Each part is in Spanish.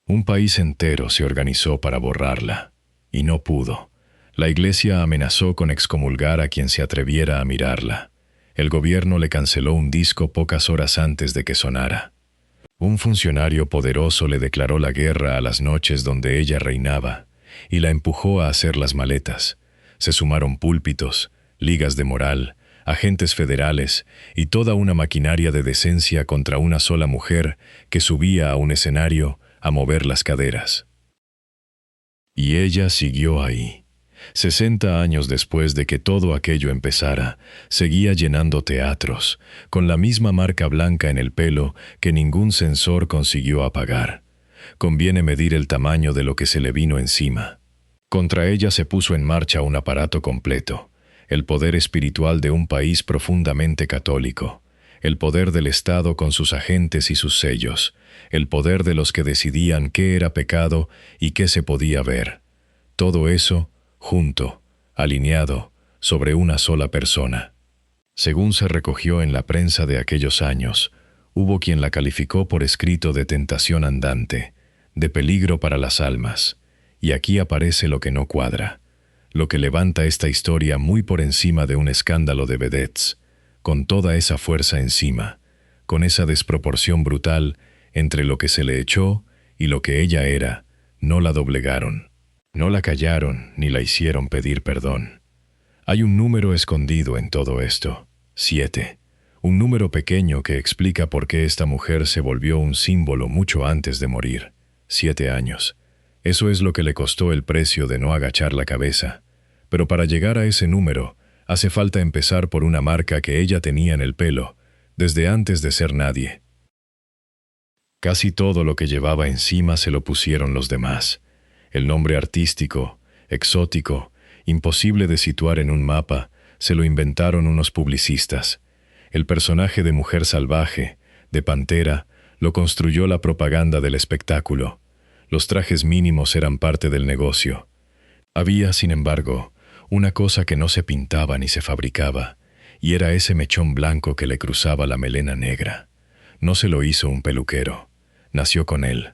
Un país entero se organizó para borrarla, y no pudo. La iglesia amenazó con excomulgar a quien se atreviera a mirarla. El gobierno le canceló un disco pocas horas antes de que sonara. Un funcionario poderoso le declaró la guerra a las noches donde ella reinaba, y la empujó a hacer las maletas. Se sumaron púlpitos, ligas de moral, agentes federales y toda una maquinaria de decencia contra una sola mujer que subía a un escenario a mover las caderas. Y ella siguió ahí. 60 años después de que todo aquello empezara, seguía llenando teatros, con la misma marca blanca en el pelo que ningún censor consiguió apagar. Conviene medir el tamaño de lo que se le vino encima. Contra ella se puso en marcha un aparato completo, el poder espiritual de un país profundamente católico, el poder del Estado con sus agentes y sus sellos, el poder de los que decidían qué era pecado y qué se podía ver. Todo eso, junto, alineado, sobre una sola persona. Según se recogió en la prensa de aquellos años, hubo quien la calificó por escrito de tentación andante, de peligro para las almas, y aquí aparece lo que no cuadra, lo que levanta esta historia muy por encima de un escándalo de vedettes, con toda esa fuerza encima, con esa desproporción brutal entre lo que se le echó y lo que ella era, no la doblegaron. No la callaron ni la hicieron pedir perdón. Hay un número escondido en todo esto, 7. Un número pequeño que explica por qué esta mujer se volvió un símbolo mucho antes de morir. 7 años. Eso es lo que le costó el precio de no agachar la cabeza. Pero para llegar a ese número, hace falta empezar por una marca que ella tenía en el pelo, desde antes de ser nadie. Casi todo lo que llevaba encima se lo pusieron los demás. El nombre artístico, exótico, imposible de situar en un mapa, se lo inventaron unos publicistas. El personaje de mujer salvaje, de pantera, lo construyó la propaganda del espectáculo. Los trajes mínimos eran parte del negocio. Había, sin embargo, una cosa que no se pintaba ni se fabricaba, y era ese mechón blanco que le cruzaba la melena negra. No se lo hizo un peluquero, nació con él.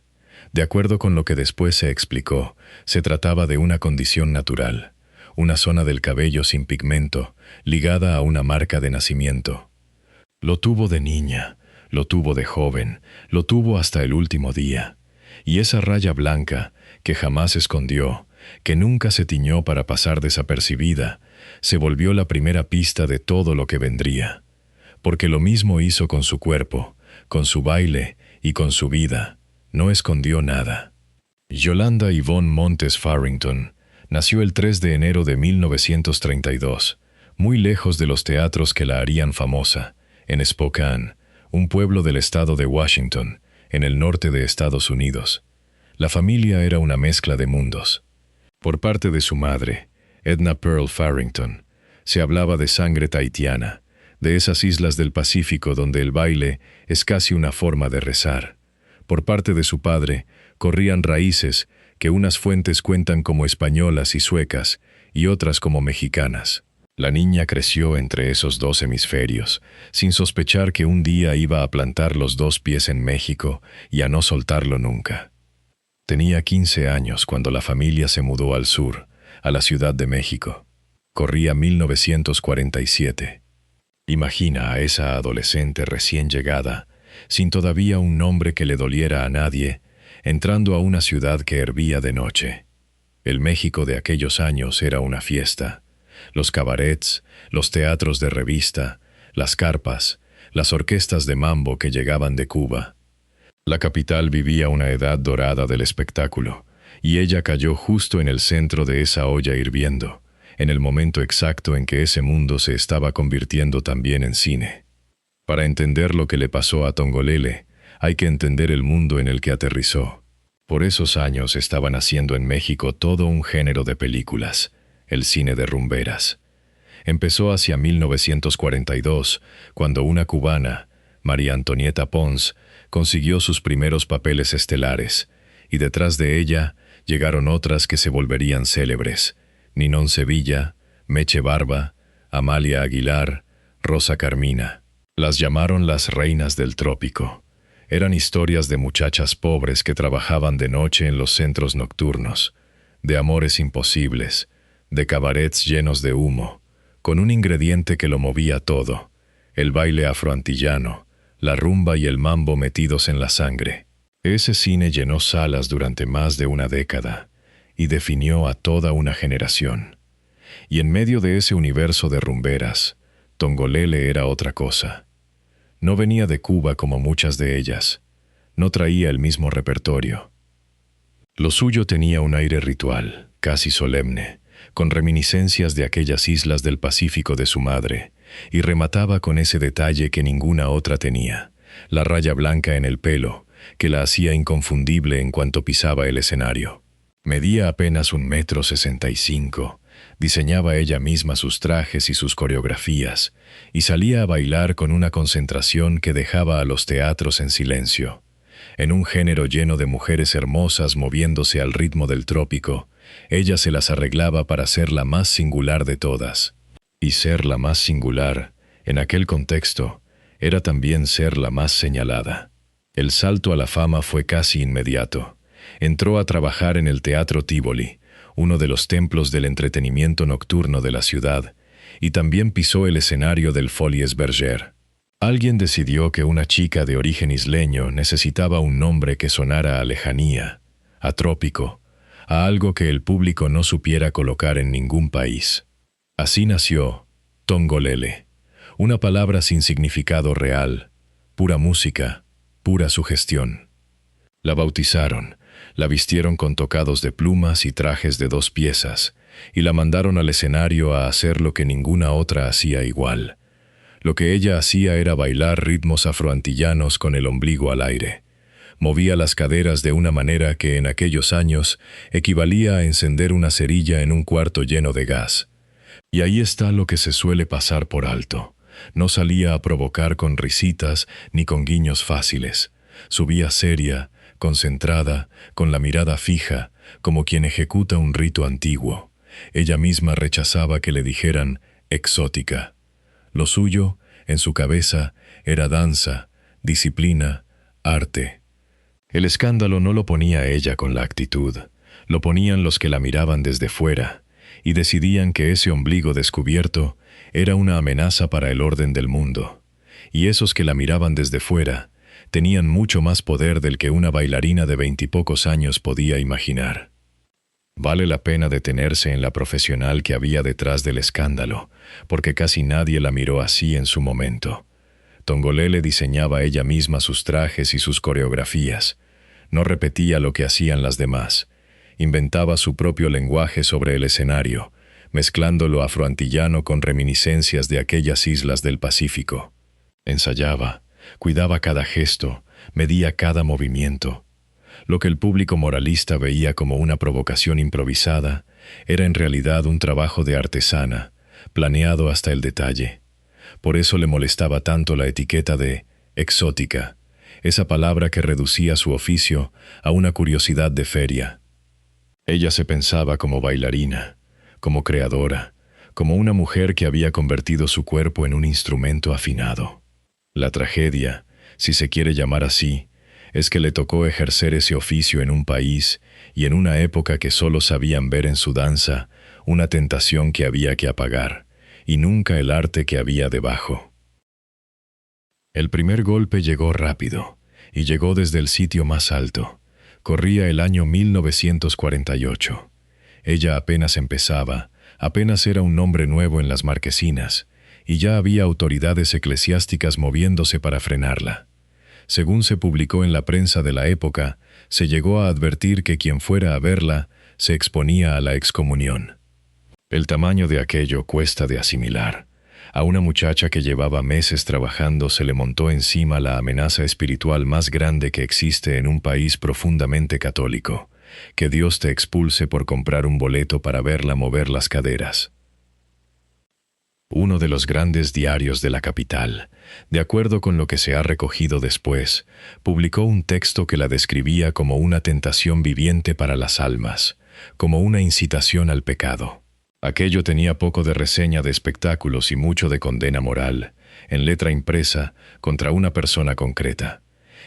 De acuerdo con lo que después se explicó, se trataba de una condición natural, una zona del cabello sin pigmento, ligada a una marca de nacimiento. Lo tuvo de niña, lo tuvo de joven, lo tuvo hasta el último día. Y esa raya blanca, que jamás escondió, que nunca se tiñó para pasar desapercibida, se volvió la primera pista de todo lo que vendría. Porque lo mismo hizo con su cuerpo, con su baile y con su vida. No escondió nada. Yolanda Yvonne Montes Farrington nació el 3 de enero de 1932, muy lejos de los teatros que la harían famosa, en Spokane, un pueblo del estado de Washington, en el norte de Estados Unidos. La familia era una mezcla de mundos. Por parte de su madre, Edna Pearl Farrington, se hablaba de sangre tahitiana, de esas islas del Pacífico donde el baile es casi una forma de rezar. Por parte de su padre, corrían raíces que unas fuentes cuentan como españolas y suecas y otras como mexicanas. La niña creció entre esos dos hemisferios, sin sospechar que un día iba a plantar los dos pies en México y a no soltarlo nunca. Tenía 15 años cuando la familia se mudó al sur, a la Ciudad de México. Corría 1947. Imagina a esa adolescente recién llegada, sin todavía un nombre que le doliera a nadie, entrando a una ciudad que hervía de noche. El México de aquellos años era una fiesta. Los cabarets, los teatros de revista, las carpas, las orquestas de mambo que llegaban de Cuba. La capital vivía una edad dorada del espectáculo, y ella cayó justo en el centro de esa olla hirviendo, en el momento exacto en que ese mundo se estaba convirtiendo también en cine. Para entender lo que le pasó a Tongolele, hay que entender el mundo en el que aterrizó. Por esos años estaban haciendo en México todo un género de películas, el cine de rumberas. Empezó hacia 1942, cuando una cubana, María Antonieta Pons, consiguió sus primeros papeles estelares, y detrás de ella llegaron otras que se volverían célebres: Ninón Sevilla, Meche Barba, Amalia Aguilar, Rosa Carmina. Las llamaron las reinas del trópico. Eran historias de muchachas pobres que trabajaban de noche en los centros nocturnos, de amores imposibles, de cabarets llenos de humo, con un ingrediente que lo movía todo, el baile afroantillano, la rumba y el mambo metidos en la sangre. Ese cine llenó salas durante más de una década y definió a toda una generación. Y en medio de ese universo de rumberas, Tongolele era otra cosa. No venía de Cuba como muchas de ellas, no traía el mismo repertorio. Lo suyo tenía un aire ritual, casi solemne, con reminiscencias de aquellas islas del Pacífico de su madre, y remataba con ese detalle que ninguna otra tenía, la raya blanca en el pelo, que la hacía inconfundible en cuanto pisaba el escenario. Medía apenas 1,65 m, diseñaba ella misma sus trajes y sus coreografías, y salía a bailar con una concentración que dejaba a los teatros en silencio. En un género lleno de mujeres hermosas moviéndose al ritmo del trópico, ella se las arreglaba para ser la más singular de todas. Y ser la más singular, en aquel contexto, era también ser la más señalada. El salto a la fama fue casi inmediato. Entró a trabajar en el Teatro Tívoli, uno de los templos del entretenimiento nocturno de la ciudad, y también pisó el escenario del Folies Bergère. Alguien decidió que una chica de origen isleño necesitaba un nombre que sonara a lejanía, a trópico, a algo que el público no supiera colocar en ningún país. Así nació Tongolele, una palabra sin significado real, pura música, pura sugestión. La bautizaron, la vistieron con tocados de plumas y trajes de 2 piezas, y la mandaron al escenario a hacer lo que ninguna otra hacía igual. Lo que ella hacía era bailar ritmos afroantillanos con el ombligo al aire. Movía las caderas de una manera que en aquellos años equivalía a encender una cerilla en un cuarto lleno de gas. Y ahí está lo que se suele pasar por alto. No salía a provocar con risitas ni con guiños fáciles. Subía seria, concentrada, con la mirada fija, como quien ejecuta un rito antiguo. Ella misma rechazaba que le dijeran exótica. Lo suyo, en su cabeza, era danza, disciplina, arte. El escándalo no lo ponía ella con la actitud, lo ponían los que la miraban desde fuera, y decidían que ese ombligo descubierto era una amenaza para el orden del mundo. Y esos que la miraban desde fuera tenían mucho más poder del que una bailarina de 20 y pocos años podía imaginar. Vale la pena detenerse en la profesional que había detrás del escándalo, porque casi nadie la miró así en su momento. Tongolele diseñaba ella misma sus trajes y sus coreografías. No repetía lo que hacían las demás. Inventaba su propio lenguaje sobre el escenario, mezclando lo afroantillano con reminiscencias de aquellas islas del Pacífico. Ensayaba, cuidaba cada gesto, medía cada movimiento. Lo que el público moralista veía como una provocación improvisada, era en realidad un trabajo de artesana, planeado hasta el detalle. Por eso le molestaba tanto la etiqueta de exótica, esa palabra que reducía su oficio a una curiosidad de feria. Ella se pensaba como bailarina, como creadora, como una mujer que había convertido su cuerpo en un instrumento afinado. La tragedia, si se quiere llamar así, es que le tocó ejercer ese oficio en un país y en una época que solo sabían ver en su danza una tentación que había que apagar, y nunca el arte que había debajo. El primer golpe llegó rápido, y llegó desde el sitio más alto. Corría el año 1948. Ella apenas empezaba, apenas era un nombre nuevo en las marquesinas, y ya había autoridades eclesiásticas moviéndose para frenarla. Según se publicó en la prensa de la época, se llegó a advertir que quien fuera a verla se exponía a la excomunión. El tamaño de aquello cuesta de asimilar. A una muchacha que llevaba meses trabajando se le montó encima la amenaza espiritual más grande que existe en un país profundamente católico: que Dios te expulse por comprar un boleto para verla mover las caderas. Uno de los grandes diarios de la capital, de acuerdo con lo que se ha recogido después, publicó un texto que la describía como una tentación viviente para las almas, como una incitación al pecado. Aquello tenía poco de reseña de espectáculos y mucho de condena moral, en letra impresa, contra una persona concreta.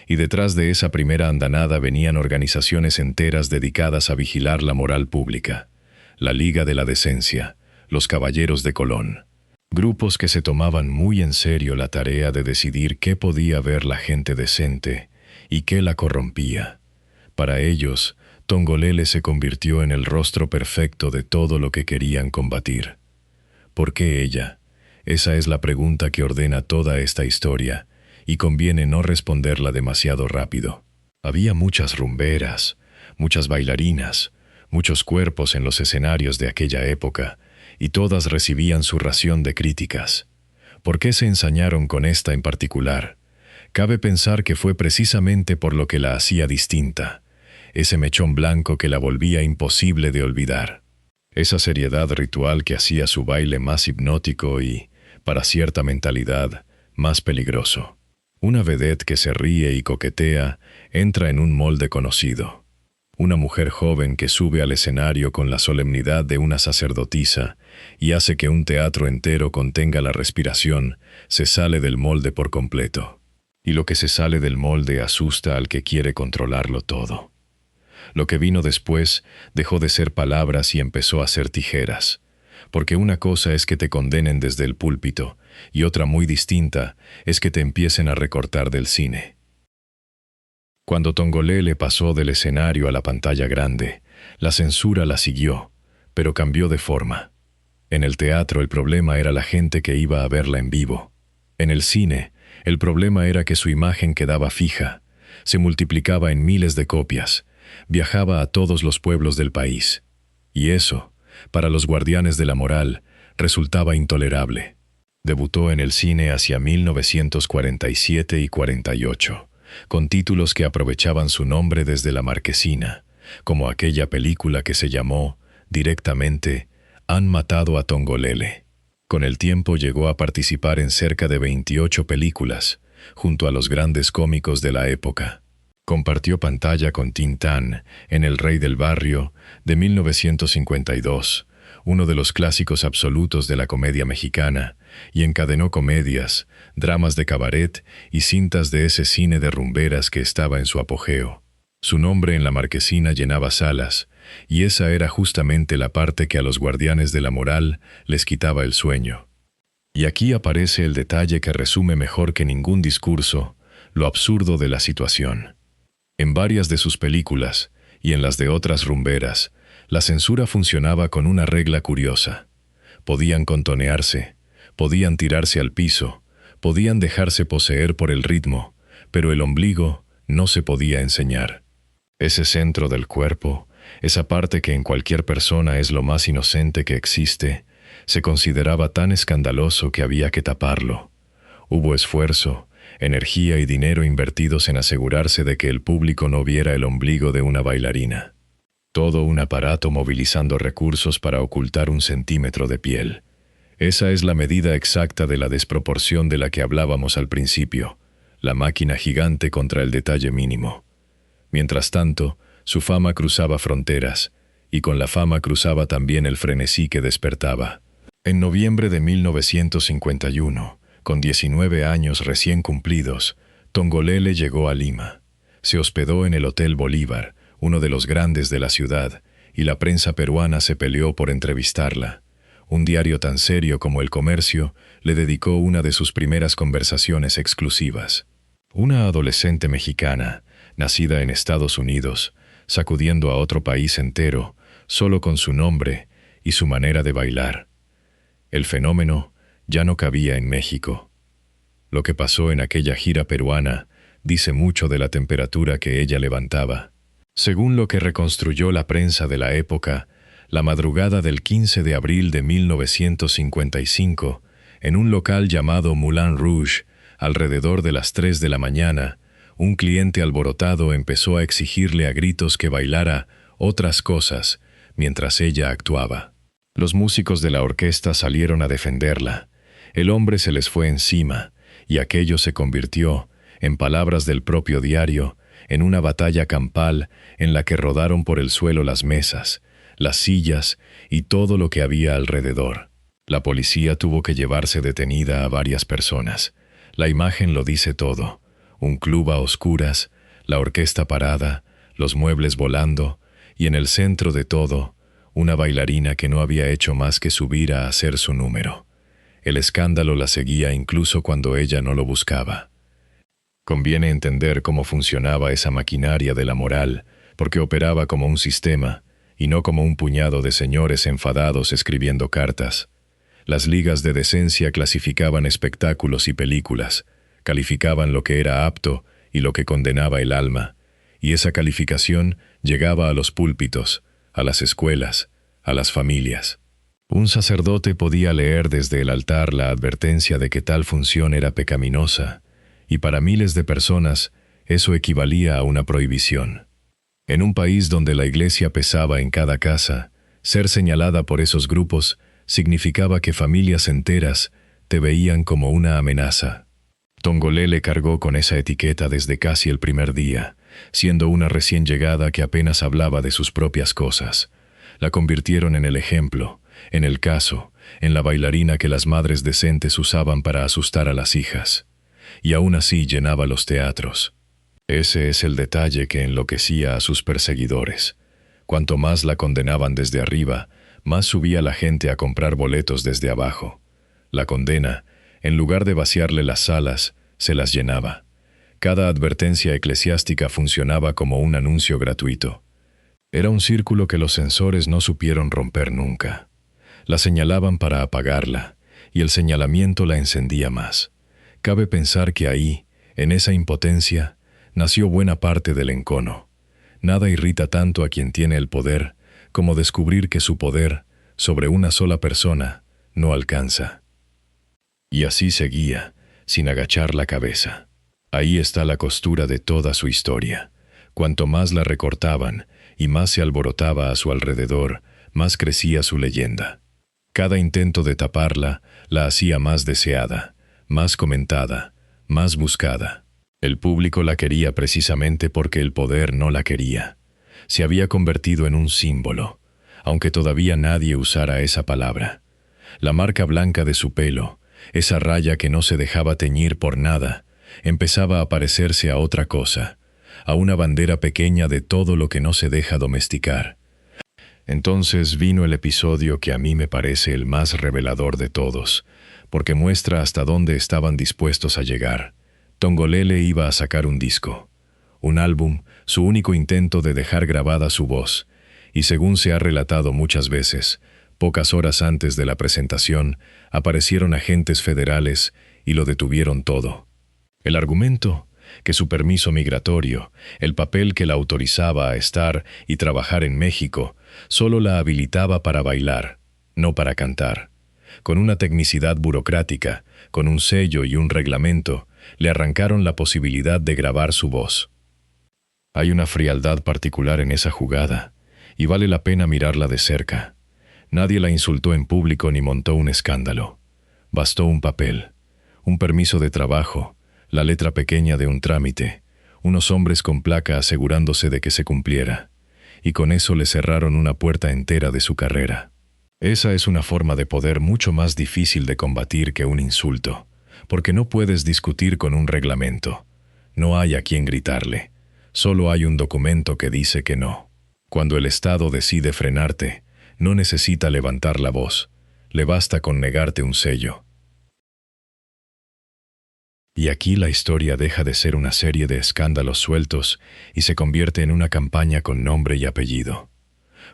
y detrás de esa primera andanada venían organizaciones enteras dedicadas a vigilar la moral pública. La Liga de la Decencia, los Caballeros de Colón. Grupos que se tomaban muy en serio la tarea de decidir qué podía ver la gente decente y qué la corrompía. Para ellos, Tongolele se convirtió en el rostro perfecto de todo lo que querían combatir. ¿Por qué ella? Esa es la pregunta que ordena toda esta historia, y conviene no responderla demasiado rápido. Había muchas rumberas, muchas bailarinas, muchos cuerpos en los escenarios de aquella época, y todas recibían su ración de críticas. ¿Por qué se ensañaron con esta en particular? Cabe pensar que fue precisamente por lo que la hacía distinta, ese mechón blanco que la volvía imposible de olvidar. Esa seriedad ritual que hacía su baile más hipnótico y, para cierta mentalidad, más peligroso. Una vedette que se ríe y coquetea entra en un molde conocido. Una mujer joven que sube al escenario con la solemnidad de una sacerdotisa y hace que un teatro entero contenga la respiración, se sale del molde por completo. Y lo que se sale del molde asusta al que quiere controlarlo todo. Lo que vino después dejó de ser palabras y empezó a ser tijeras, porque una cosa es que te condenen desde el púlpito y otra muy distinta es que te empiecen a recortar del cine. Cuando Tongolele pasó del escenario a la pantalla grande, la censura la siguió, pero cambió de forma. En el teatro el problema era la gente que iba a verla en vivo. En el cine, el problema era que su imagen quedaba fija, se multiplicaba en miles de copias, viajaba a todos los pueblos del país. Y eso, para los guardianes de la moral, resultaba intolerable. Debutó en el cine hacia 1947 y 48, con títulos que aprovechaban su nombre desde la marquesina, como aquella película que se llamó, directamente, Han matado a Tongolele. Con el tiempo llegó a participar en cerca de 28 películas, junto a los grandes cómicos de la época. Compartió pantalla con Tintán en El Rey del Barrio de 1952, uno de los clásicos absolutos de la comedia mexicana, y encadenó comedias, dramas de cabaret y cintas de ese cine de rumberas que estaba en su apogeo. Su nombre en la marquesina llenaba salas, y esa era justamente la parte que a los guardianes de la moral les quitaba el sueño. Y aquí aparece el detalle que resume mejor que ningún discurso lo absurdo de la situación. En varias de sus películas, y en las de otras rumberas, la censura funcionaba con una regla curiosa. Podían contonearse, podían tirarse al piso, podían dejarse poseer por el ritmo, pero el ombligo no se podía enseñar. Ese centro del cuerpo, esa parte que en cualquier persona es lo más inocente que existe, se consideraba tan escandaloso que había que taparlo. Hubo esfuerzo, energía y dinero invertidos en asegurarse de que el público no viera el ombligo de una bailarina. Todo un aparato movilizando recursos para ocultar 1 centímetro de piel. Esa es la medida exacta de la desproporción de la que hablábamos al principio, la máquina gigante contra el detalle mínimo. Mientras tanto, su fama cruzaba fronteras, y con la fama cruzaba también el frenesí que despertaba. En noviembre de 1951, con 19 años recién cumplidos, Tongolele llegó a Lima. Se hospedó en el Hotel Bolívar, uno de los grandes de la ciudad, y la prensa peruana se peleó por entrevistarla. Un diario tan serio como El Comercio le dedicó una de sus primeras conversaciones exclusivas. Una adolescente mexicana, nacida en Estados Unidos, sacudiendo a otro país entero, solo con su nombre y su manera de bailar. El fenómeno ya no cabía en México. Lo que pasó en aquella gira peruana dice mucho de la temperatura que ella levantaba. Según lo que reconstruyó la prensa de la época, la madrugada del 15 de abril de 1955, en un local llamado Moulin Rouge, alrededor de las 3 de la mañana, un cliente alborotado empezó a exigirle a gritos que bailara otras cosas mientras ella actuaba. Los músicos de la orquesta salieron a defenderla. El hombre se les fue encima, y aquello se convirtió, en palabras del propio diario, en una batalla campal en la que rodaron por el suelo las mesas, las sillas y todo lo que había alrededor. La policía tuvo que llevarse detenida a varias personas. La imagen lo dice todo. un club a oscuras, la orquesta parada, los muebles volando, y en el centro de todo, una bailarina que no había hecho más que subir a hacer su número. El escándalo la seguía incluso cuando ella no lo buscaba. Conviene entender cómo funcionaba esa maquinaria de la moral, porque operaba como un sistema, y no como un puñado de señores enfadados escribiendo cartas. Las ligas de decencia clasificaban espectáculos y películas, calificaban lo que era apto y lo que condenaba el alma, y esa calificación llegaba a los púlpitos, a las escuelas, a las familias. Un sacerdote podía leer desde el altar la advertencia de que tal función era pecaminosa, y para miles de personas eso equivalía a una prohibición. En un país donde la iglesia pesaba en cada casa, ser señalada por esos grupos significaba que familias enteras te veían como una amenaza. Tongolele cargó con esa etiqueta desde casi el primer día, siendo una recién llegada que apenas hablaba de sus propias cosas. La convirtieron en el ejemplo, en el caso, en la bailarina que las madres decentes usaban para asustar a las hijas. Y aún así llenaba los teatros. Ese es el detalle que enloquecía a sus perseguidores. Cuanto más la condenaban desde arriba, más subía la gente a comprar boletos desde abajo. La condena, en lugar de vaciarle las salas, se las llenaba. Cada advertencia eclesiástica funcionaba como un anuncio gratuito. Era un círculo que los censores no supieron romper nunca. La señalaban para apagarla, y el señalamiento la encendía más. Cabe pensar que ahí, en esa impotencia, nació buena parte del encono. Nada irrita tanto a quien tiene el poder como descubrir que su poder, sobre una sola persona, no alcanza. Y así seguía, sin agachar la cabeza. Ahí está la costura de toda su historia. Cuanto más la recortaban y más se alborotaba a su alrededor, más crecía su leyenda. Cada intento de taparla la hacía más deseada, más comentada, más buscada. El público la quería precisamente porque el poder no la quería. Se había convertido en un símbolo, aunque todavía nadie usara esa palabra. La marca blanca de su pelo, esa raya que no se dejaba teñir por nada, empezaba a parecerse a otra cosa, a una bandera pequeña de todo lo que no se deja domesticar. Entonces vino el episodio que a mí me parece el más revelador de todos, porque muestra hasta dónde estaban dispuestos a llegar. Tongolele iba a sacar un disco, un álbum, su único intento de dejar grabada su voz, y según se ha relatado muchas veces, pocas horas antes de la presentación, aparecieron agentes federales y lo detuvieron todo. El argumento, que su permiso migratorio, el papel que la autorizaba a estar y trabajar en México, solo la habilitaba para bailar, no para cantar. Con una tecnicidad burocrática, con un sello y un reglamento, le arrancaron la posibilidad de grabar su voz. Hay una frialdad particular en esa jugada, y vale la pena mirarla de cerca. Nadie la insultó en público ni montó un escándalo. Bastó un papel, un permiso de trabajo, la letra pequeña de un trámite, unos hombres con placa asegurándose de que se cumpliera, y con eso le cerraron una puerta entera de su carrera. Esa es una forma de poder mucho más difícil de combatir que un insulto, porque no puedes discutir con un reglamento. No hay a quien gritarle, solo hay un documento que dice que no. Cuando el Estado decide frenarte, no necesita levantar la voz, le basta con negarte un sello. Y aquí la historia deja de ser una serie de escándalos sueltos y se convierte en una campaña con nombre y apellido.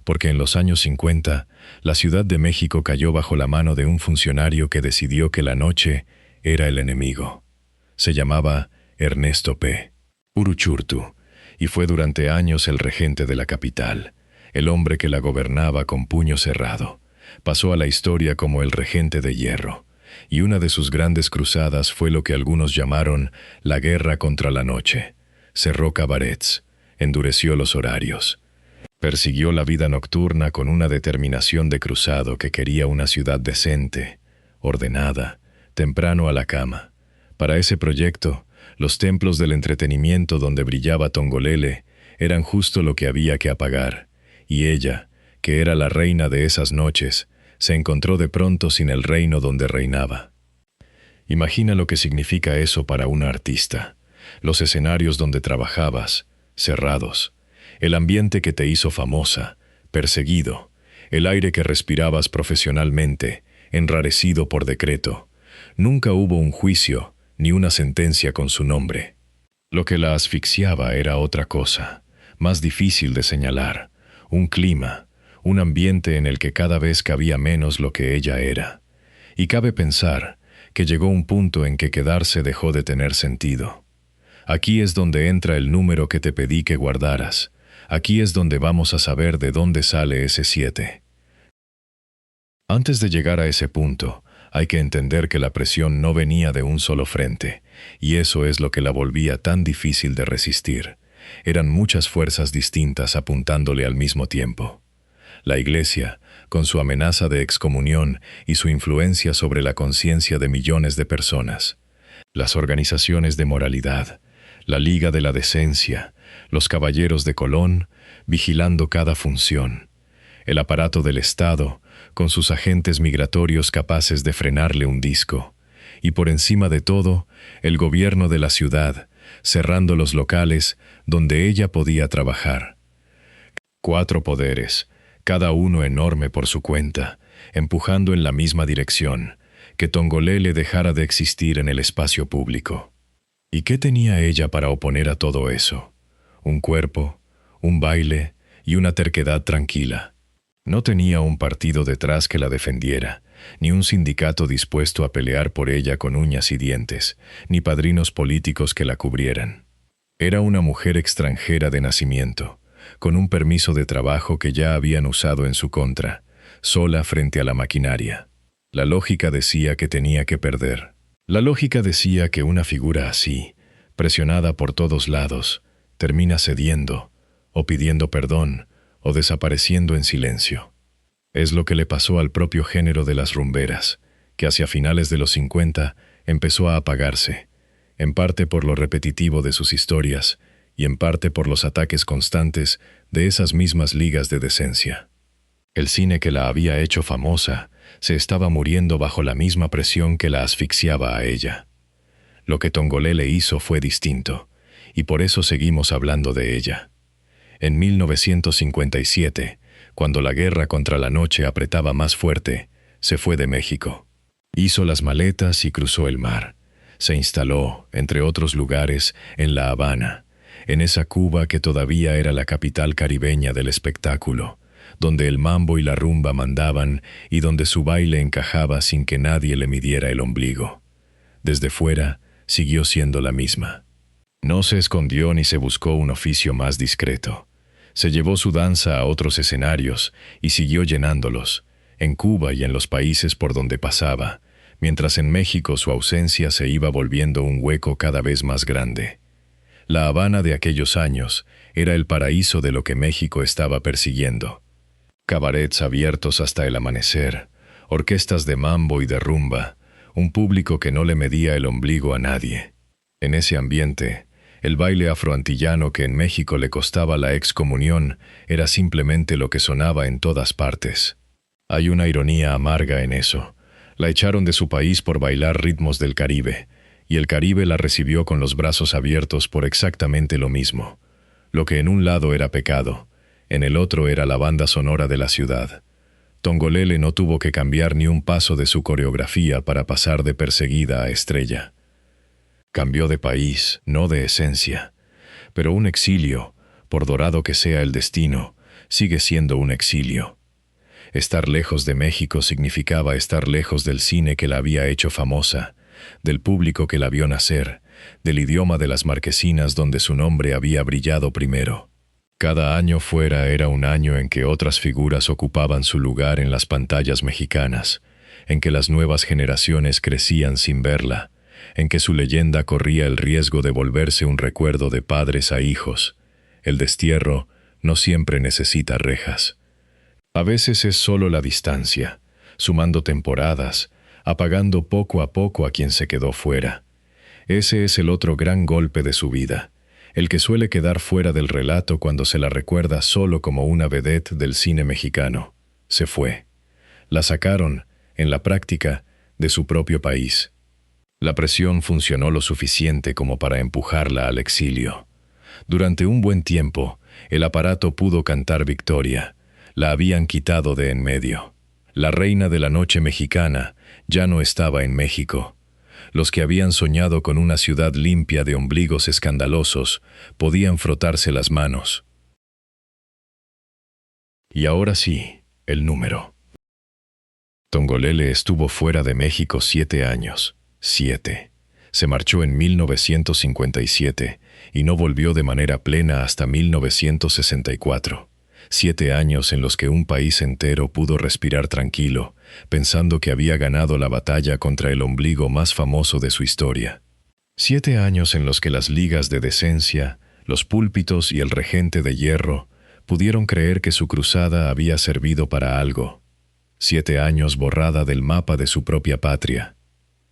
Porque en los años 50, la Ciudad de México cayó bajo la mano de un funcionario que decidió que la noche era el enemigo. Se llamaba Ernesto P. Uruchurtu, y fue durante años el regente de la capital, el hombre que la gobernaba con puño cerrado. Pasó a la historia como el regente de hierro, y una de sus grandes cruzadas fue lo que algunos llamaron la guerra contra la noche. Cerró cabarets, endureció los horarios, persiguió la vida nocturna con una determinación de cruzado que quería una ciudad decente, ordenada, temprano a la cama. Para ese proyecto, los templos del entretenimiento donde brillaba Tongolele eran justo lo que había que apagar, y ella, que era la reina de esas noches, se encontró de pronto sin el reino donde reinaba. Imagina lo que significa eso para una artista, los escenarios donde trabajabas, cerrados, el ambiente que te hizo famosa, perseguido, el aire que respirabas profesionalmente, enrarecido por decreto. Nunca hubo un juicio ni una sentencia con su nombre. Lo que la asfixiaba era otra cosa, más difícil de señalar, un clima, un ambiente en el que cada vez cabía menos lo que ella era. Y cabe pensar que llegó un punto en que quedarse dejó de tener sentido. Aquí es donde entra el número que te pedí que guardaras. Aquí es donde vamos a saber de dónde sale ese 7. Antes de llegar a ese punto, hay que entender que la presión no venía de un solo frente, y eso es lo que la volvía tan difícil de resistir. Eran muchas fuerzas distintas apuntándole al mismo tiempo. La Iglesia, con su amenaza de excomunión y su influencia sobre la conciencia de millones de personas. Las organizaciones de moralidad, la Liga de la Decencia, los Caballeros de Colón, vigilando cada función. El aparato del Estado, con sus agentes migratorios capaces de frenarle un disco. Y por encima de todo, el gobierno de la ciudad, cerrando los locales donde ella podía trabajar. 4 poderes, cada uno enorme por su cuenta, empujando en la misma dirección, que Tongolele dejara de existir en el espacio público. ¿Y qué tenía ella para oponer a todo eso? Un cuerpo, un baile y una terquedad tranquila. No tenía un partido detrás que la defendiera, ni un sindicato dispuesto a pelear por ella con uñas y dientes, ni padrinos políticos que la cubrieran. Era una mujer extranjera de nacimiento, con un permiso de trabajo que ya habían usado en su contra, sola frente a la maquinaria. La lógica decía que tenía que perder. La lógica decía que una figura así, presionada por todos lados, termina cediendo, o pidiendo perdón, o desapareciendo en silencio. Es lo que le pasó al propio género de las rumberas, que hacia finales de los 50 empezó a apagarse, en parte por lo repetitivo de sus historias y en parte por los ataques constantes de esas mismas ligas de decencia. El cine que la había hecho famosa se estaba muriendo bajo la misma presión que la asfixiaba a ella. Lo que Tongolele hizo fue distinto, y por eso seguimos hablando de ella. En 1957, cuando la guerra contra la noche apretaba más fuerte, se fue de México. Hizo las maletas y cruzó el mar. Se instaló, entre otros lugares, en La Habana, en esa Cuba que todavía era la capital caribeña del espectáculo, donde el mambo y la rumba mandaban y donde su baile encajaba sin que nadie le midiera el ombligo. Desde fuera, siguió siendo la misma. No se escondió ni se buscó un oficio más discreto. Se llevó su danza a otros escenarios y siguió llenándolos, en Cuba y en los países por donde pasaba, mientras en México su ausencia se iba volviendo un hueco cada vez más grande. La Habana de aquellos años era el paraíso de lo que México estaba persiguiendo. Cabarets abiertos hasta el amanecer, orquestas de mambo y de rumba, un público que no le medía el ombligo a nadie. En ese ambiente, el baile afroantillano que en México le costaba la excomunión era simplemente lo que sonaba en todas partes. Hay una ironía amarga en eso. La echaron de su país por bailar ritmos del Caribe, y el Caribe la recibió con los brazos abiertos por exactamente lo mismo. Lo que en un lado era pecado, en el otro era la banda sonora de la ciudad. Tongolele no tuvo que cambiar ni un paso de su coreografía para pasar de perseguida a estrella. Cambió de país, no de esencia, pero un exilio, por dorado que sea el destino, sigue siendo un exilio. Estar lejos de México significaba estar lejos del cine que la había hecho famosa, del público que la vio nacer, del idioma de las marquesinas donde su nombre había brillado primero. Cada año fuera era un año en que otras figuras ocupaban su lugar en las pantallas mexicanas, en que las nuevas generaciones crecían sin verla, en que su leyenda corría el riesgo de volverse un recuerdo de padres a hijos. El destierro no siempre necesita rejas. A veces es solo la distancia, sumando temporadas, apagando poco a poco a quien se quedó fuera. Ese es el otro gran golpe de su vida, el que suele quedar fuera del relato cuando se la recuerda solo como una vedette del cine mexicano. Se fue. La sacaron, en la práctica, de su propio país. La presión funcionó lo suficiente como para empujarla al exilio. Durante un buen tiempo, el aparato pudo cantar victoria. La habían quitado de en medio. La reina de la noche mexicana ya no estaba en México. Los que habían soñado con una ciudad limpia de ombligos escandalosos podían frotarse las manos. Y ahora sí, el número. Tongolele estuvo fuera de México 7 años. 7. Se marchó en 1957 y no volvió de manera plena hasta 1964. 7 años en los que un país entero pudo respirar tranquilo, pensando que había ganado la batalla contra el ombligo más famoso de su historia. 7 años en los que las ligas de decencia, los púlpitos y el regente de hierro pudieron creer que su cruzada había servido para algo. 7 años borrada del mapa de su propia patria.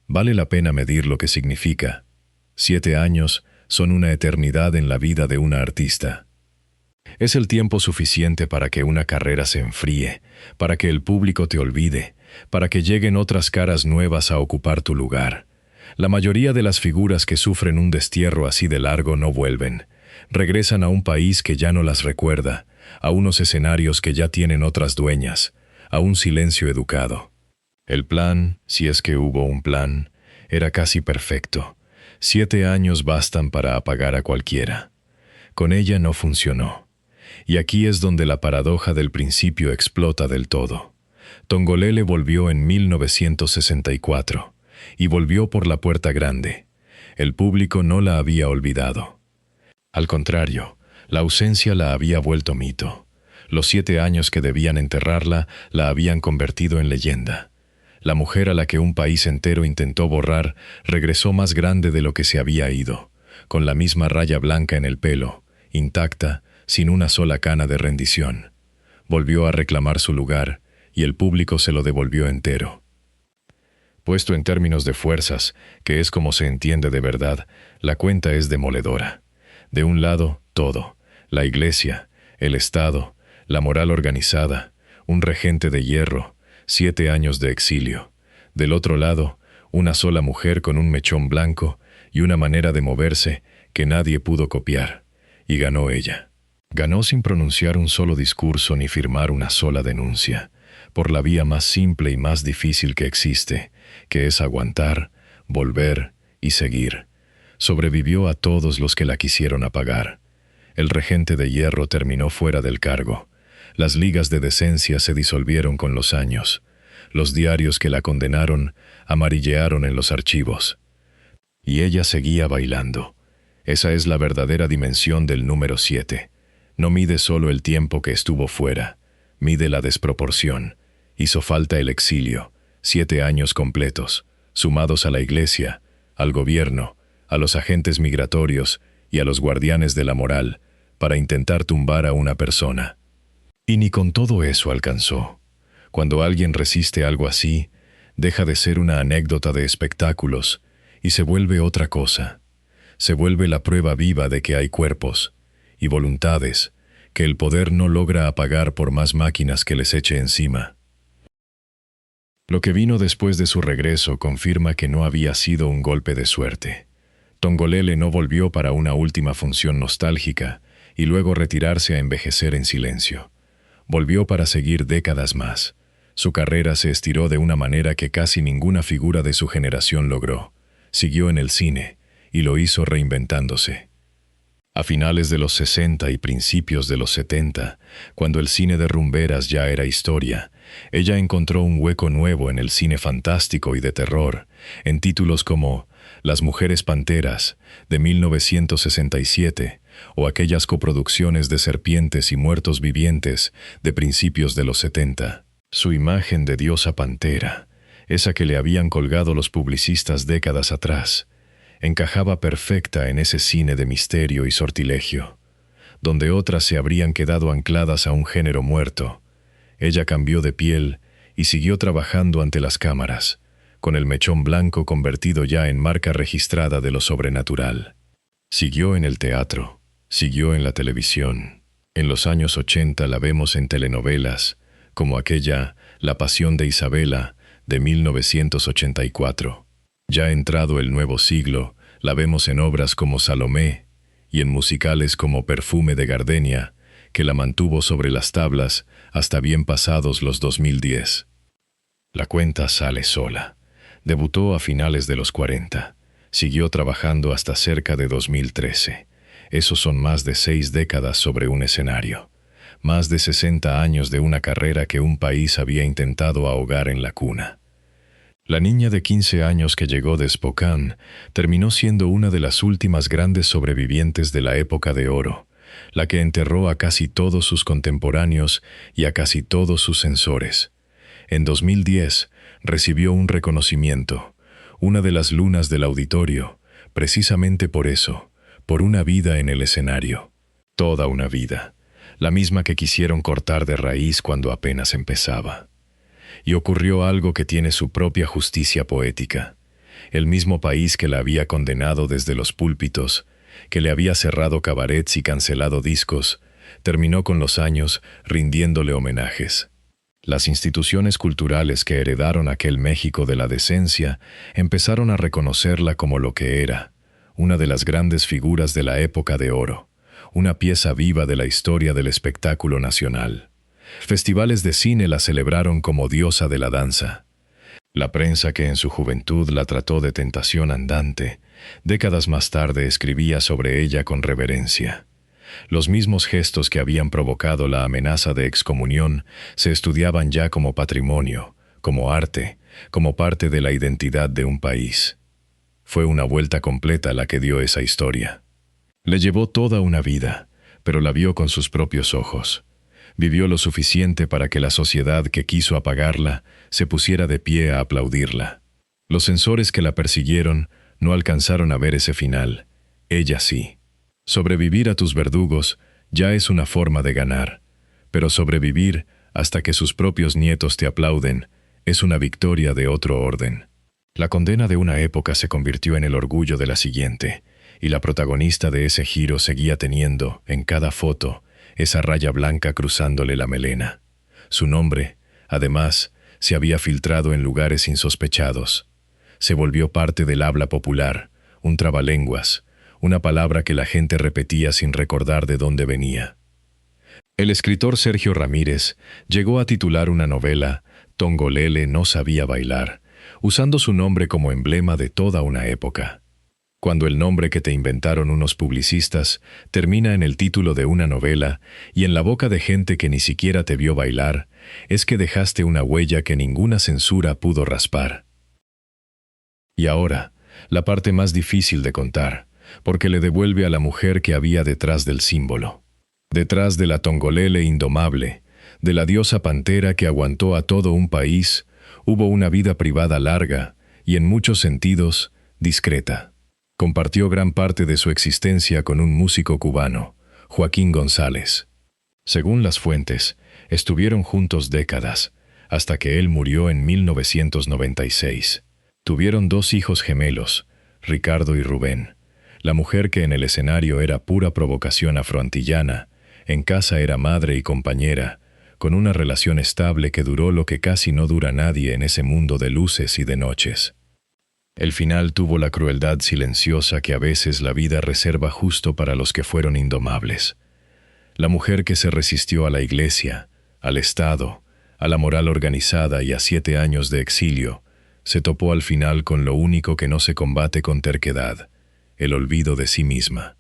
Vale la pena medir lo que significa. 7 años son una eternidad en la vida de una artista. Es el tiempo suficiente para que una carrera se enfríe, para que el público te olvide, para que lleguen otras caras nuevas a ocupar tu lugar. La mayoría de las figuras que sufren un destierro así de largo no vuelven. Regresan a un país que ya no las recuerda, a unos escenarios que ya tienen otras dueñas, a un silencio educado. El plan, si es que hubo un plan, era casi perfecto. 7 años bastan para apagar a cualquiera. Con ella no funcionó. Y aquí es donde la paradoja del principio explota del todo. Tongolele volvió en 1964, y volvió por la puerta grande. El público no la había olvidado. Al contrario, la ausencia la había vuelto mito. Los 7 años que debían enterrarla la habían convertido en leyenda. La mujer a la que un país entero intentó borrar regresó más grande de lo que se había ido, con la misma raya blanca en el pelo, intacta, sin una sola cana de rendición. Volvió a reclamar su lugar, y el público se lo devolvió entero. Puesto en términos de fuerzas, que es como se entiende de verdad, la cuenta es demoledora. De un lado, todo: la Iglesia, el Estado, la moral organizada, un regente de hierro, 7 años de exilio. Del otro lado, una sola mujer con un mechón blanco y una manera de moverse que nadie pudo copiar. Y ganó ella. Ganó sin pronunciar un solo discurso ni firmar una sola denuncia, por la vía más simple y más difícil que existe, que es aguantar, volver y seguir. Sobrevivió a todos los que la quisieron apagar. El regente de hierro terminó fuera del cargo. Las ligas de decencia se disolvieron con los años. Los diarios que la condenaron amarillearon en los archivos. Y ella seguía bailando. Esa es la verdadera dimensión del número 7. No mide solo el tiempo que estuvo fuera, mide la desproporción. Hizo falta el exilio, 7 años completos, sumados a la Iglesia, al gobierno, a los agentes migratorios y a los guardianes de la moral, para intentar tumbar a una persona. Y ni con todo eso alcanzó. Cuando alguien resiste algo así, deja de ser una anécdota de espectáculos y se vuelve otra cosa. Se vuelve la prueba viva de que hay cuerpos y voluntades que el poder no logra apagar por más máquinas que les eche encima. Lo que vino después de su regreso confirma que no había sido un golpe de suerte. Tongolele no volvió para una última función nostálgica y luego retirarse a envejecer en silencio. Volvió para seguir décadas más. Su carrera se estiró de una manera que casi ninguna figura de su generación logró. Siguió en el cine, y lo hizo reinventándose. A finales de los 60 y principios de los 70, cuando el cine de rumberas ya era historia, ella encontró un hueco nuevo en el cine fantástico y de terror, en títulos como Las Mujeres Panteras, de 1967, o aquellas coproducciones de Serpientes y Muertos Vivientes, de principios de los 70. Su imagen de diosa pantera, esa que le habían colgado los publicistas décadas atrás, encajaba perfecta en ese cine de misterio y sortilegio, donde otras se habrían quedado ancladas a un género muerto. Ella cambió de piel y siguió trabajando ante las cámaras, con el mechón blanco convertido ya en marca registrada de lo sobrenatural. Siguió en el teatro, siguió en la televisión. En los años 80 la vemos en telenovelas, como aquella La Pasión de Isabela, de 1984. Ya entrado el nuevo siglo, la vemos en obras como Salomé y en musicales como Perfume de Gardenia, que la mantuvo sobre las tablas hasta bien pasados los 2010. La cuenta sale sola. Debutó a finales de los 40. Siguió trabajando hasta cerca de 2013. Esos son más de 6 décadas sobre un escenario. Más de 60 años de una carrera que un país había intentado ahogar en la cuna. La niña de 15 años que llegó de Spokane terminó siendo una de las últimas grandes sobrevivientes de la época de oro, la que enterró a casi todos sus contemporáneos y a casi todos sus censores. En 2010 recibió un reconocimiento, una de las lunas del auditorio, precisamente por eso, por una vida en el escenario. Toda una vida, la misma que quisieron cortar de raíz cuando apenas empezaba. Y ocurrió algo que tiene su propia justicia poética. El mismo país que la había condenado desde los púlpitos, que le había cerrado cabarets y cancelado discos, terminó con los años rindiéndole homenajes. Las instituciones culturales que heredaron aquel México de la decencia empezaron a reconocerla como lo que era, una de las grandes figuras de la época de oro, una pieza viva de la historia del espectáculo nacional. Festivales de cine la celebraron como diosa de la danza. La prensa que en su juventud la trató de tentación andante, décadas más tarde escribía sobre ella con reverencia. Los mismos gestos que habían provocado la amenaza de excomunión se estudiaban ya como patrimonio, como arte, como parte de la identidad de un país. Fue una vuelta completa la que dio esa historia. Le llevó toda una vida, pero la vio con sus propios ojos. Vivió lo suficiente para que la sociedad que quiso apagarla se pusiera de pie a aplaudirla. Los censores que la persiguieron no alcanzaron a ver ese final. Ella sí. Sobrevivir a tus verdugos ya es una forma de ganar, pero sobrevivir hasta que sus propios nietos te aplauden es una victoria de otro orden. La condena de una época se convirtió en el orgullo de la siguiente, y la protagonista de ese giro seguía teniendo, en cada foto, esa raya blanca cruzándole la melena. Su nombre, además, se había filtrado en lugares insospechados. Se volvió parte del habla popular, un trabalenguas, una palabra que la gente repetía sin recordar de dónde venía. El escritor Sergio Ramírez llegó a titular una novela, Tongolele no sabía bailar, usando su nombre como emblema de toda una época. Cuando el nombre que te inventaron unos publicistas termina en el título de una novela y en la boca de gente que ni siquiera te vio bailar, es que dejaste una huella que ninguna censura pudo raspar. Y ahora, la parte más difícil de contar, porque le devuelve a la mujer que había detrás del símbolo. Detrás de la Tongolele indomable, de la diosa pantera que aguantó a todo un país, hubo una vida privada larga y en muchos sentidos discreta. Compartió gran parte de su existencia con un músico cubano, Joaquín González. Según las fuentes, estuvieron juntos décadas, hasta que él murió en 1996. Tuvieron 2 hijos gemelos, Ricardo y Rubén. La mujer que en el escenario era pura provocación afroantillana, en casa era madre y compañera, con una relación estable que duró lo que casi no dura nadie en ese mundo de luces y de noches. El final tuvo la crueldad silenciosa que a veces la vida reserva justo para los que fueron indomables. La mujer que se resistió a la iglesia, al Estado, a la moral organizada y a 7 años de exilio, se topó al final con lo único que no se combate con terquedad, el olvido de sí misma.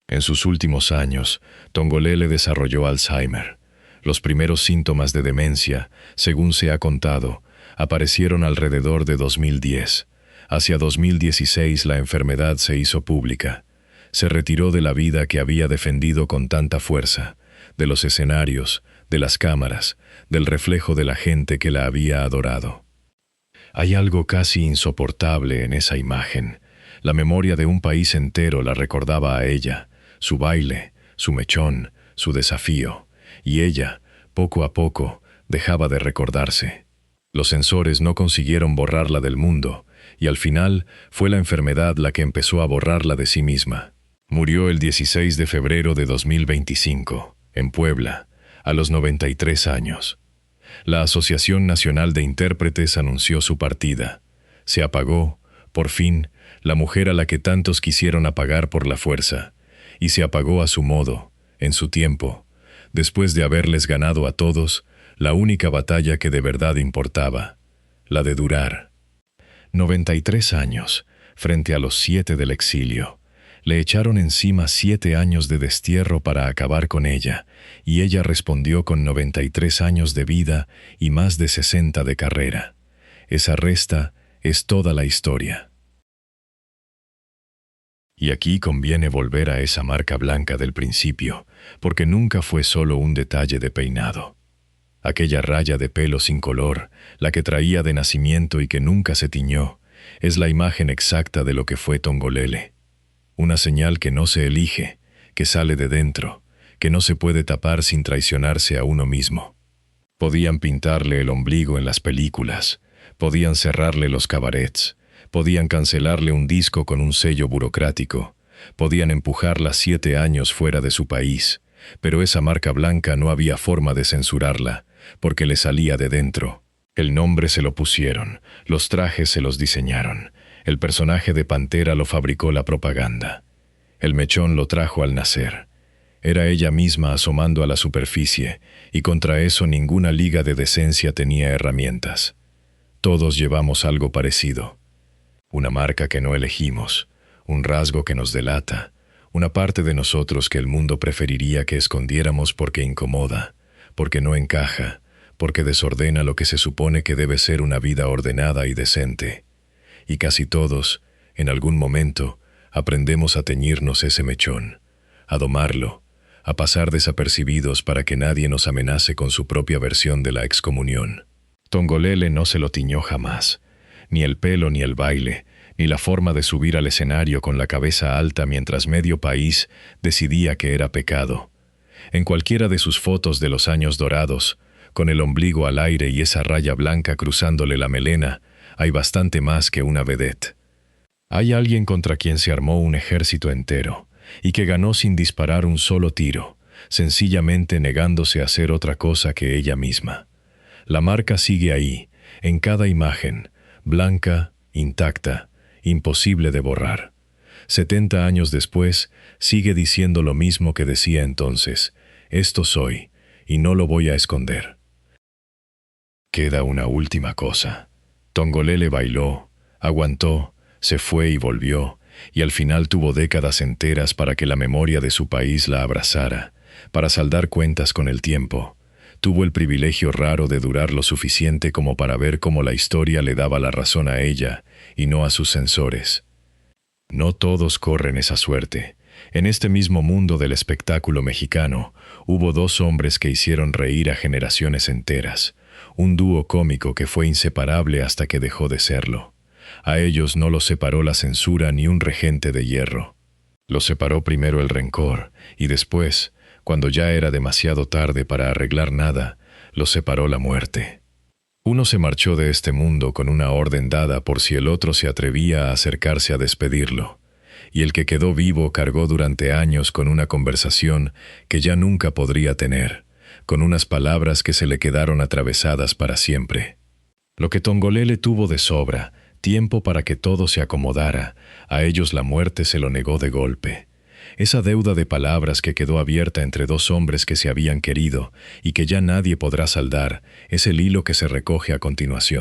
En sus últimos años, Tongolele desarrolló Alzheimer. Los primeros síntomas de demencia, según se ha contado, aparecieron alrededor de 2010. Hacia 2016 la enfermedad se hizo pública. Se retiró de la vida que había defendido con tanta fuerza, de los escenarios, de las cámaras, del reflejo de la gente que la había adorado. Hay algo casi insoportable en esa imagen. La memoria de un país entero la recordaba a ella, su baile, su mechón, su desafío, y ella, poco a poco, dejaba de recordarse. Los censores no consiguieron borrarla del mundo, y al final fue la enfermedad la que empezó a borrarla de sí misma. Murió el 16 de febrero de 2025, en Puebla, a los 93 años. La Asociación Nacional de Intérpretes anunció su partida. Se apagó, Por fin, la mujer a la que tantos quisieron apagar por la fuerza, y se apagó a su modo, en su tiempo, después de haberles ganado a todos la única batalla que de verdad importaba, la de durar. 93 años, frente a los 7 del exilio. Le echaron encima 7 años de destierro para acabar con ella, y ella respondió con 93 años de vida y más de 60 de carrera. Esa resta es toda la historia. Y aquí conviene volver a esa marca blanca del principio, porque nunca fue solo un detalle de peinado. Aquella raya de pelo sin color, la que traía de nacimiento y que nunca se tiñó, es la imagen exacta de lo que fue Tongolele. Una señal que no se elige, que sale de dentro, que no se puede tapar sin traicionarse a uno mismo. Podían pintarle el ombligo en las películas, podían cerrarle los cabarets, podían cancelarle un disco con un sello burocrático, podían empujarla 7 años fuera de su país, pero esa marca blanca no había forma de censurarla, porque le salía de dentro. El nombre se lo pusieron, los trajes se los diseñaron, el personaje de Pantera lo fabricó la propaganda. El mechón lo trajo al nacer. Era ella misma asomando a la superficie, y contra eso ninguna liga de decencia tenía herramientas. Todos llevamos algo parecido. Una marca que no elegimos, un rasgo que nos delata, una parte de nosotros que el mundo preferiría que escondiéramos porque incomoda, porque no encaja, porque desordena lo que se supone que debe ser una vida ordenada y decente. Y casi todos, en algún momento, aprendemos a teñirnos ese mechón, a domarlo, a pasar desapercibidos para que nadie nos amenace con su propia versión de la excomunión. Tongolele no se lo tiñó jamás, ni el pelo ni el baile, ni la forma de subir al escenario con la cabeza alta mientras medio país decidía que era pecado. En cualquiera de sus fotos de los años dorados, con el ombligo al aire y esa raya blanca cruzándole la melena, hay bastante más que una vedette. Hay alguien contra quien se armó un ejército entero, y que ganó sin disparar un solo tiro, sencillamente negándose a ser otra cosa que ella misma. La marca sigue ahí, en cada imagen, blanca, intacta, imposible de borrar. 70 años después, sigue diciendo lo mismo que decía entonces: esto soy, y no lo voy a esconder. Queda una última cosa. Tongolele bailó, aguantó, se fue y volvió, y al final tuvo décadas enteras para que la memoria de su país la abrazara, para saldar cuentas con el tiempo. Tuvo el privilegio raro de durar lo suficiente como para ver cómo la historia le daba la razón a ella y no a sus censores. No todos corren esa suerte. En este mismo mundo del espectáculo mexicano, hubo 2 hombres que hicieron reír a generaciones enteras, un dúo cómico que fue inseparable hasta que dejó de serlo. A ellos no los separó la censura ni un regente de hierro. Los separó primero el rencor, y después, cuando ya era demasiado tarde para arreglar nada, los separó la muerte. Uno se marchó de este mundo con una orden dada por si el otro se atrevía a acercarse a despedirlo, y el que quedó vivo cargó durante años con una conversación que ya nunca podría tener, con unas palabras que se le quedaron atravesadas para siempre. Lo que Tongolele tuvo de sobra, tiempo para que todo se acomodara, a ellos la muerte se lo negó de golpe. Esa deuda de palabras que quedó abierta entre 2 hombres que se habían querido y que ya nadie podrá saldar, es el hilo que se recoge a continuación.